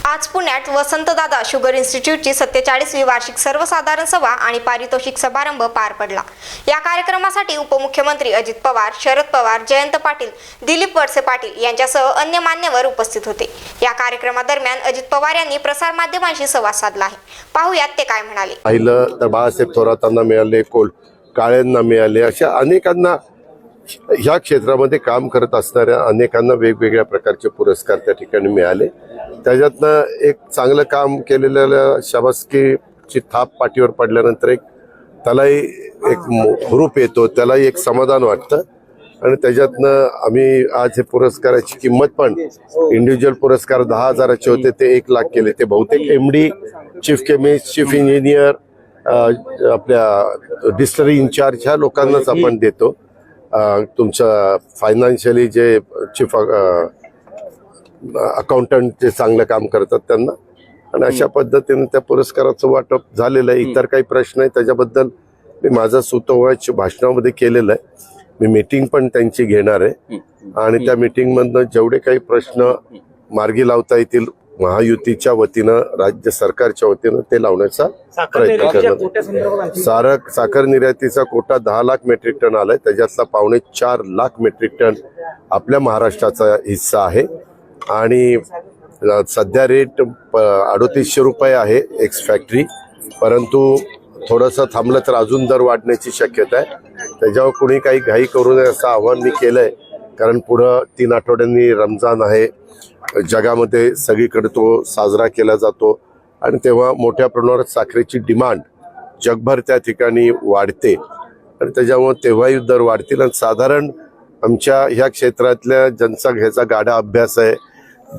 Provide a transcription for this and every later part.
आज पुण्यात वसंतदादा शुगर इन्स्टिट्यूटची 47वी वार्षिक सर्वसाधारण सभा आणि पारितोषिक समारंभ पार पडला। या कार्यक्रमासाठी उपमुख्यमंत्री अजित पवार, शरद पवार, जयंत पाटील, दिलीप वळसे पाटील यांच्यासह अन्य मान्यवर उपस्थित होते। या कार्यक्रमादरम्यान अजित पवार यांनी प्रसार माध्यमांशी संवाद साधला आहे। पाहूयात ते काय म्हणाले। पाहिलं तर बाळासाहेब थोरातांना मिळाले, काळेंना मिळाले, अशा अनेकांना ह्या क्षेत्रामध्ये काम करत असणाऱ्या अनेकांना वेगवेगळ्या प्रकारचे पुरस्कार त्या ठिकाणी मिळाले। त्याच्यातनं एक चांगलं काम केलेल्या शाबासकीची थाप पाठीवर पडल्यानंतर त्यालाही एक हुरूप येतो, त्यालाही एक समाधान वाटतं आणि त्याच्यातनं आम्ही आज हे पुरस्काराची किंमत पण इंडिव्हिज्युअल पुरस्कार 10,000चे होते ते 1 लाख केले। ते बहुतेक MD, chief chemist, chief engineer, आपल्या डिस्टलरी इन्चार्ज ह्या लोकांनाच आपण देतो। तुमचं फायनान्शियली जे चीफ अकाउंटंट जे चांगलं काम करतात त्यांना, आणि अशा पद्धतीने त्या पुरस्काराचं वाटप झालेलं आहे। इतर काही प्रश्न आहे त्याच्याबद्दल मी माझा सुतोवाच भाषणामध्ये केलेला आहे। मी मीटिंग पण त्यांची घेणार आहे आणि त्या मीटिंगमधनं जेवढे काही प्रश्न मार्गी लावता येतील महायुतीच्या वतीनं, राज्य सरकारच्या वतीनं ते लावण्याचा प्रयत्न करणार। साखर निर्यातीचा कोटा 10 लाख मेट्रिक टन आलाय, त्याच्यातला 4.25 लाख मेट्रिक टन आपल्या महाराष्ट्राचा हिस्सा आहे आणि सध्या रेट 3800 रुपये आहे एक्स फॅक्टरी, परंतु थोडंसं थांबलं तर अजून दर वाढण्याची शक्यता आहे। त्याच्यावर कोणी काही घाई करू नये असं आव्हान मी केलंय, कारण पुढं 3 आठवड्यांनी रमजान आहे, जगामध्ये सगळीकडे तो साजरा केला जातो आणि तेव्हा मोठ्या प्रमाणात साखरेची डिमांड जगभर त्या ठिकाणी वाढते आणि त्याच्यामुळे तेव्हाही दर वाढतील। आणि साधारण आमच्या ह्या क्षेत्रातल्या ज्यांचा ह्याचा गाढा अभ्यास आहे,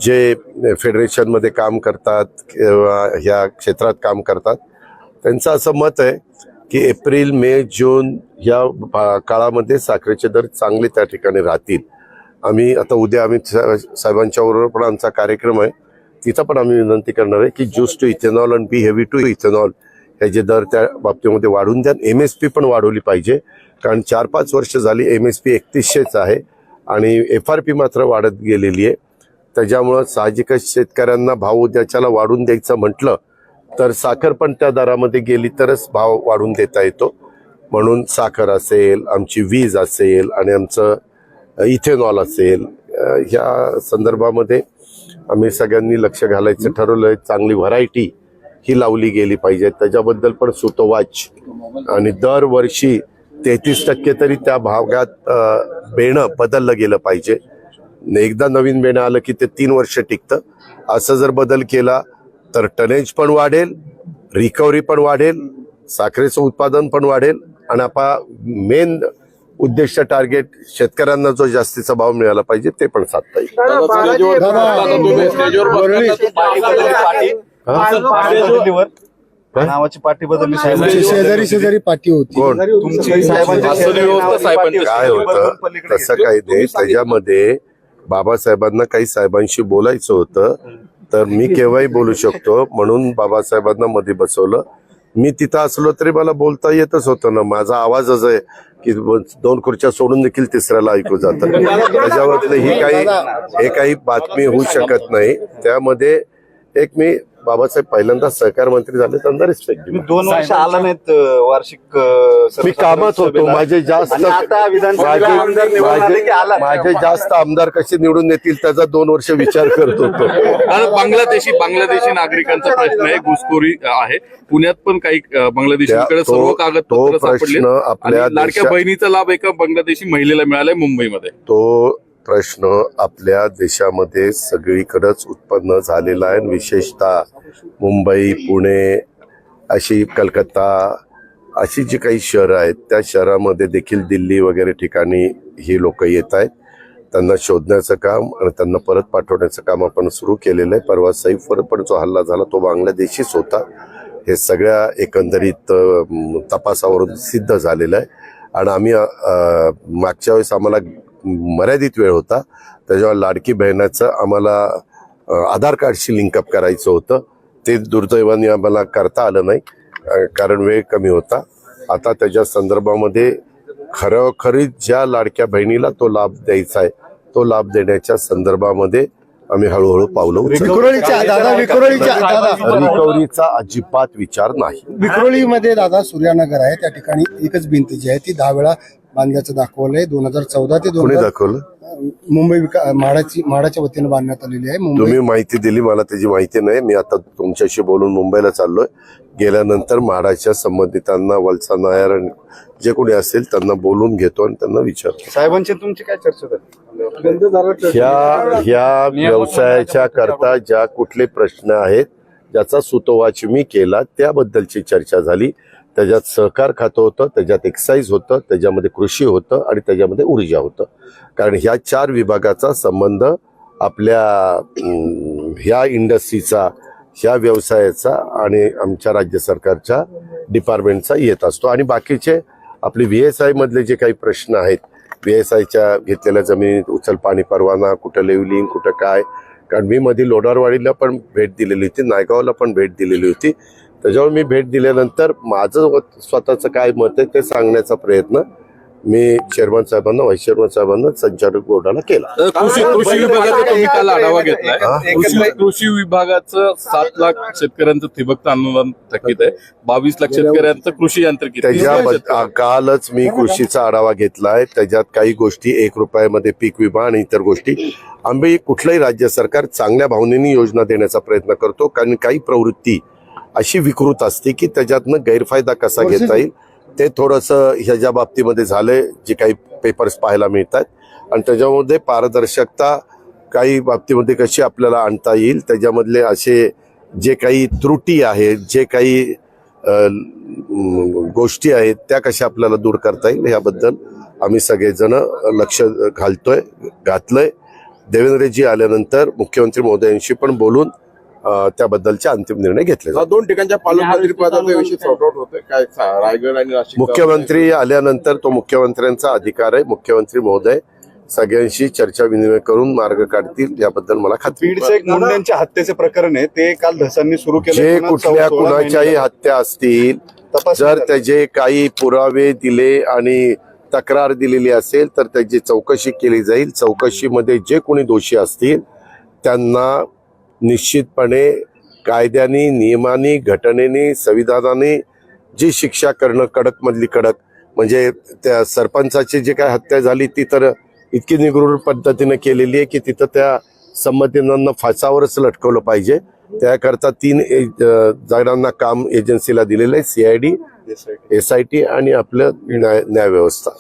जे फेडरेशनमध्ये काम करतात किंवा ह्या क्षेत्रात काम करतात, त्यांचं असं मत आहे की एप्रिल, मे, जून या काळामध्ये साखरेचे दर चांगले त्या ठिकाणी राहतील। आम्ही आता उद्या अमित साहेबांच्या बरोबर पण आमचा कार्यक्रम आहे, तिथं पण आम्ही विनंती करणार आहे की ज्यूस टू इथेनॉल आणि बी हेवी टू इथेनॉल हे जे दर त्या बाबतीमध्ये वाढवून द्या। MSP पण वाढवली पाहिजे, कारण 4-5 वर्ष झाली MSP 3100च आहे आणि FRP मात्र वाढत गेलेली आहे। त्याच्यामुळं साहजिकच शेतकऱ्यांना भाव उद्याच्याला वाढून द्यायचं म्हटलं तर साखर पण त्या दरामध्ये गेली तरच भाव वाढून देता येतो। म्हणून साखर असेल, आमची वीज असेल आणि आमचं इथेनॉल असेल, ह्या संदर्भामध्ये आम्ही सगळ्यांनी लक्ष घालायचं ठरवलंय। चांगली व्हरायटी ही लावली गेली पाहिजे, त्याच्याबद्दल पण सुतोवाच, आणि दरवर्षी 33% तरी त्या भागात बेणं बदललं गेलं पाहिजे। एकदा नवीन बेणं आलं की ते 3 वर्ष टिकतं। असं जर बदल केला तर टनेज पण वाढेल, रिकव्हरी पण वाढेल, साखरेचं उत्पादन पण वाढेल आणि मेन उद्देश टार्गेट शेतकऱ्यांना जो जास्तीचा भाव मिळाला पाहिजे ते पण साधता येईल। नावाची पार्टी बदलली, शेजारी पार्टी होती काय होतं तसं काही नाही। त्याच्यामध्ये बाबासाहेबांना काही साहेबांशी बोलायचं होतं तर मी केव्हाही बोलू शकतो, म्हणून बाबासाहेबांना मध्ये बसवलं। मी तिथं असलो तरी मला बोलता येतच होतं ना, माझा आवाजच आहे की 2 खुर्च्या सोडून देखील तिसऱ्याला ऐकू जातं। त्याच्यावरती हे काही बातमी होऊ शकत नाही। त्यामध्ये एक मी बाबासाहेब पहिल्यांदा सहकार मंत्री झाले त्यांना रिस्पेक्ट दिली। 2 वर्ष आला नाहीत वार्षिक, मी कामात होतो। माझे जास्त आमदार कसे निवडून येतील त्याचा 2 वर्ष विचार करत होतो। बांगलादेशी नागरिकांचा प्रश्न आहे, घुसखोरी आहे। पुण्यात पण काही बांगलादेशींकडे सर्व कागदपत्र सापडले। आपल्या लाडक्या बहिणीचा लाभ एका बांगलादेशी महिलेला मिळालाय मुंबईमध्ये। तो प्रश्न आपल्या देशामध्ये सगळीकडेच उत्पन्न झालेला आहे, विशेषतः मुंबई, पुणे, अशी कलकत्ता अशी जी काही शहरं आहेत त्या शहरामध्ये देखील, दिल्ली वगैरे ठिकाणी ही लोक येत आहेत। त्यांना शोधण्याचं काम आणि त्यांना परत पाठवण्याचं काम आपण सुरू केलेलं आहे। परवा सैफवर पण जो हल्ला झाला तो बांगलादेशीच होता, हे सगळ्या एकंदरीत तपासावरून सिद्ध झालेलं आहे। आणि आम्ही मागच्या वेळेस आम्हाला मर्यादित वेळ होता, त्याच्यावर लाडकी बहिणाचं आम्हाला आधार कार्डशी लिंकअप करायचं होतं, ते दुर्दैवाने आम्हाला करता आलं नाही कारण वेळ कमी होता। आता त्याच्या संदर्भामध्ये खरोखरीच ज्या लाडक्या बहिणीला तो लाभ द्यायचा आहे तो लाभ देण्याच्या संदर्भामध्ये आम्ही हळूहळू पावलं उचलतो. विक्रोळीच्या दादा रिकव्हरीचा अजिबात विचार नाही. विक्रोळीमध्ये दादा सूर्यानगर आहे, त्या ठिकाणी एकच भिंत जी आहे ती 10 वेळा बांधल्याचं दाखवलंय. 2014 ते कोणी दाखवलं? मुंबई म्हाडाच्या वतीनं बांधण्यात आलेली आहे. मुंबई तुम्ही माहिती दिली, मला त्याची माहिती नाही. मी आता तुमच्याशी बोलून मुंबईला चाललोय. गेल्यानंतर म्हाडाच्या संबंधितांना, वलसा नायर आणि जे कोणी असेल त्यांना बोलून घेतो आणि त्यांना विचारतो. साहेबांची तुमची काय चर्चा झाली? ह्या व्यवसायाच्या करता ज्या कुठले प्रश्न आहेत ज्याचा सुतोवाच मी केला त्याबद्दलची चर्चा झाली. त्याच्यात सहकार खातं होतं, त्याच्यात एक्साईज होतं, त्याच्यामध्ये कृषी होतं आणि त्याच्यामध्ये ऊर्जा होतं. कारण ह्या 4 विभागाचा संबंध आपल्या ह्या इंडस्ट्रीचा, ह्या व्यवसायाचा आणि आमच्या राज्य सरकारच्या डिपार्टमेंटचा येत असतो. आणि बाकीचे आपले VSI मधले जे काही प्रश्न आहेत, VSIच्या घेतलेल्या जमिनीत उचल पाणी परवाना, कुठं लेवलिंग, कुठं काय. कारण मी मध्ये लोणारवाडीला पण भेट दिलेली होती, नायगावला पण भेट दिलेली होती. त्याच्यावर मी भेट दिल्यानंतर माझं स्वतःचं काय मत आहे ते सांगण्याचा प्रयत्न मी चेअरमन साहेबांना, व्हाईस चेअरमन साहेबांना, संचालक बोर्डाला केला. कृषी विभागाचा तुम्ही काल आढावा घेतलाय. कृषी विभागाचं 7 लाख शेतकऱ्यांचं ठिबक अनुदान थकीत आहे, 22 लाख शेतकऱ्यांचं कृषी यांत्रिकीकरण. कालच मी कृषीचा आढावा घेतलाय. त्याच्यात काही गोष्टी 1 रुपयामध्ये पीक विमा आणि इतर गोष्टी आम्ही कुठलंही राज्य सरकार चांगल्या भावनेने योजना देण्याचा प्रयत्न करतो. कारण काही प्रवृत्ती अशी विकृत असते की त्याच्यातनं गैरफायदा कसा घेता येईल ते थोडंसं ह्याच्या बाबतीमध्ये झालंय. जे काही पेपर्स पाहायला मिळतात आणि त्याच्यामध्ये पारदर्शकता काही बाबतीमध्ये कशी आपल्याला आणता येईल, त्याच्यामधले असे जे काही त्रुटी आहेत, जे काही गोष्टी आहेत त्या कशा आपल्याला दूर करता येईल याबद्दल आम्ही सगळेजण लक्ष घातलंय. देवेंद्रजी आल्यानंतर मुख्यमंत्री महोदयांशी पण बोलून त्याबद्दलचे अंतिम निर्णय घेतले. 2 ठिकाणच्या पालकमंत्री पदाचा विषय सॉर्ट आउट होतोय काय? रायगड आणि नाशिक. मुख्यमंत्री आल्यानंतर तो मुख्यमंत्र्यांचा अधिकार आहे. मुख्यमंत्री महोदय सगळ्यांशी चर्चा विनिमय करून मार्ग काढतील याबद्दल मला खात्री. बीडचं एक मुंडेंच्या हत्येचे प्रकरण आहे, ते काल धसांनी सुरू केलं. जे कुठल्या कुणाच्याही हत्या असतील, जर त्याचे काही पुरावे दिले आणि तक्रार दिलेली असेल तर त्याची चौकशी केली जाईल. चौकशीमध्ये जे कोणी दोषी असतील त्यांना निश्चितपणे कायद्याने, नियमाने, घटनेने, संविधानाने जी शिक्षा करणं कडक मधली कडक. म्हणजे त्या सरपंचाची जी काय हत्या झाली ती तर इतकी निगृढ पद्धतीने केलेली आहे की तिथं त्या संबंधितांना फासावरच लटकवलं पाहिजे. त्याकरता 3 जणांना काम एजन्सीला दिलेलं आहे, CID, SIT आणि आपलं न्याय व्यवस्था,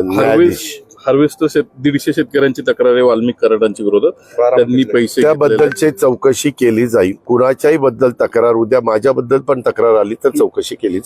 न्यायाधीश. हार्वेस्ट 150 शेतकऱ्यांची तक्रार आहे वाल्मिक कराडांच्या विरोधात. त्यांनी पैसे त्याबद्दलची चौकशी केली जाईल. कुणाच्याही बद्दल तक्रार, उद्या माझ्याबद्दल पण तक्रार आली तर चौकशी केली जाईल.